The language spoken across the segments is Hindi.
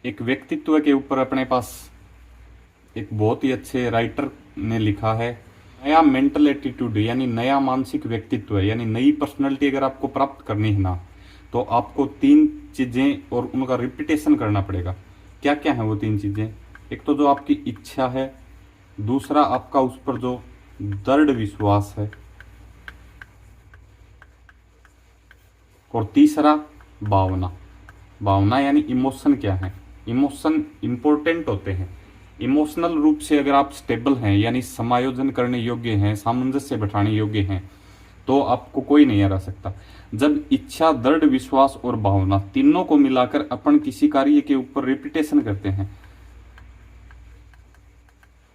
एक व्यक्तित्व के ऊपर अपने पास एक बहुत ही अच्छे राइटर ने लिखा है, नया मेंटल एटीट्यूड यानी नया मानसिक व्यक्तित्व यानी नई पर्सनैलिटी अगर आपको प्राप्त करनी है ना, तो आपको 3 चीजें और उनका रिपीटेशन करना पड़ेगा। क्या क्या है वो 3 चीजें? एक तो जो आपकी इच्छा है, दूसरा आपका उस पर जो दृढ़ विश्वास है, और तीसरा भावना। भावना यानी इमोशन क्या है? इमोशन इंपॉर्टेंट होते हैं। इमोशनल रूप से अगर आप स्टेबल हैं यानी समायोजन करने योग्य हैं, सामंजस्य बैठाने योग्य हैं, तो आपको कोई नहीं हरा सकता। जब इच्छा, दृढ़ विश्वास और भावना तीनों को मिलाकर अपन किसी कार्य के ऊपर रिपीटेशन करते हैं,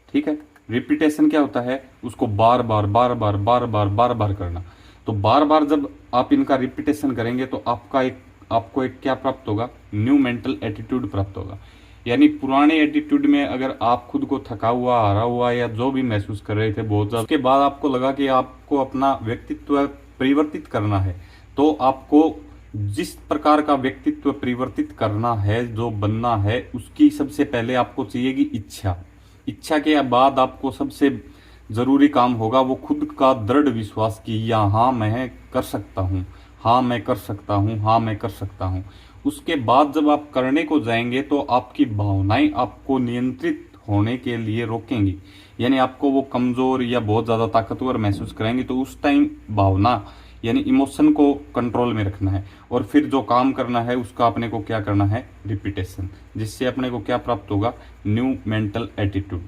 ठीक है। रिपीटेशन क्या होता है? उसको बार बार बार बार बार बार बार बार करना। तो बार बार जब आप इनका रिपीटेशन करेंगे तो आपको एक क्या प्राप्त होगा? न्यू मेंटल एटीट्यूड प्राप्त होगा। यानी पुराने एटीट्यूड में अगर आप खुद को थका हुआ, हारा हुआ या जो भी महसूस कर रहे थे बहुत ज्यादा, उसके बाद आपको लगा कि आपको अपना व्यक्तित्व परिवर्तित करना है, तो आपको जिस प्रकार का व्यक्तित्व परिवर्तित करना है, जो बनना है, उसकी सबसे पहले आपको चाहिएगी इच्छा। इच्छा के बाद आपको सबसे जरूरी काम होगा वो खुद का दृढ़ विश्वास की, या हाँ मैं कर सकता हूँ, हाँ मैं कर सकता हूँ, हाँ मैं कर सकता हूँ। उसके बाद जब आप करने को जाएंगे तो आपकी भावनाएं आपको नियंत्रित होने के लिए रोकेंगी, यानी आपको वो कमजोर या बहुत ज्यादा ताकतवर महसूस कराएंगी। तो उस टाइम भावना यानी इमोशन को कंट्रोल में रखना है, और फिर जो काम करना है उसका अपने को क्या करना है? रिपीटेशन, जिससे अपने को क्या प्राप्त होगा? New mental attitude.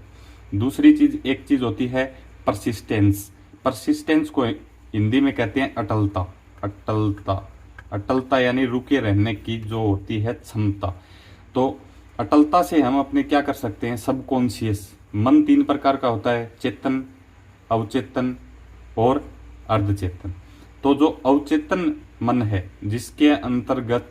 दूसरी चीज, एक चीज होती है परसिस्टेंस। परसिस्टेंस को हिंदी में कहते हैं अटलता। अटलता, अटलता यानी रुके रहने की जो होती है क्षमता। तो अटलता से हम अपने क्या कर सकते हैं? सबकॉन्शियस मन 3 प्रकार का होता है, चेतन, अवचेतन और अर्धचेतन। तो जो अवचेतन मन है, जिसके अंतर्गत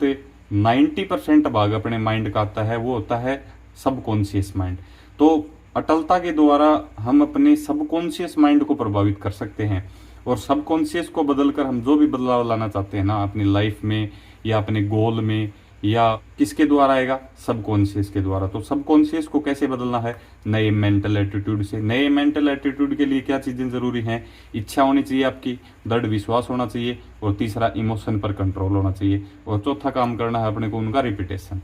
90% भाग अपने माइंड का आता है, वो होता है सबकॉन्शियस माइंड। तो अटलता के द्वारा हम अपने सबकॉन्शियस माइंड को प्रभावित कर सकते हैं, और सबकॉन्शियस को बदलकर हम जो भी बदलाव लाना चाहते हैं ना अपनी लाइफ में या अपने गोल में, या किसके द्वारा आएगा? सबकॉन्शियस के द्वारा। तो सबकॉन्शियस को कैसे बदलना है? नए मेंटल एटीट्यूड से। नए मेंटल एटीट्यूड के लिए क्या चीजें जरूरी हैं? इच्छा होनी चाहिए आपकी, दृढ़ विश्वास होना चाहिए, और तीसरा इमोशन पर कंट्रोल होना चाहिए, और चौथा काम करना है अपने को उनका रिपीटेशन।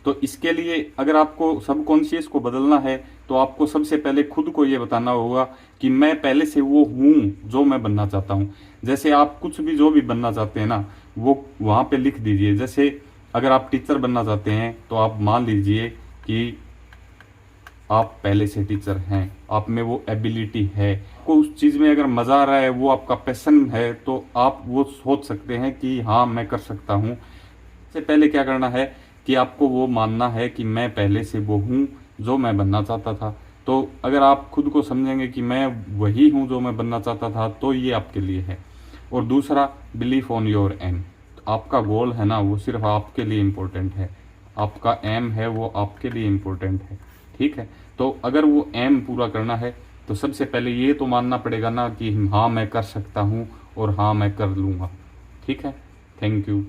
तो इसके लिए अगर आपको सबकॉन्शियस को बदलना है तो आपको सबसे पहले खुद को ये बताना होगा कि मैं पहले से वो हूं जो मैं बनना चाहता हूं। जैसे आप कुछ भी जो भी बनना चाहते हैं ना, वो वहां पे लिख दीजिए। जैसे अगर आप टीचर बनना चाहते हैं तो आप मान लीजिए कि आप पहले से टीचर हैं, आप में वो एबिलिटी है, आपको उस चीज में अगर मजा आ रहा है, वो आपका पैशन है, तो आप वो सोच सकते हैं कि हाँ मैं कर सकता हूँ। सबसे पहले क्या करना है कि आपको वो मानना है कि मैं पहले से वो हूँ जो मैं बनना चाहता था। तो अगर आप खुद को समझेंगे कि मैं वही हूँ जो मैं बनना चाहता था, तो ये आपके लिए है। और दूसरा, बिलीफ ऑन योर एम। आपका गोल है ना, वो सिर्फ आपके लिए इम्पोर्टेंट है, आपका एम है वो आपके लिए इम्पोर्टेंट है, ठीक है। तो अगर वो एम पूरा करना है तो सबसे पहले ये तो मानना पड़ेगा ना कि हाँ मैं कर सकता हूँ और हाँ मैं कर लूँगा, ठीक है। Thank you.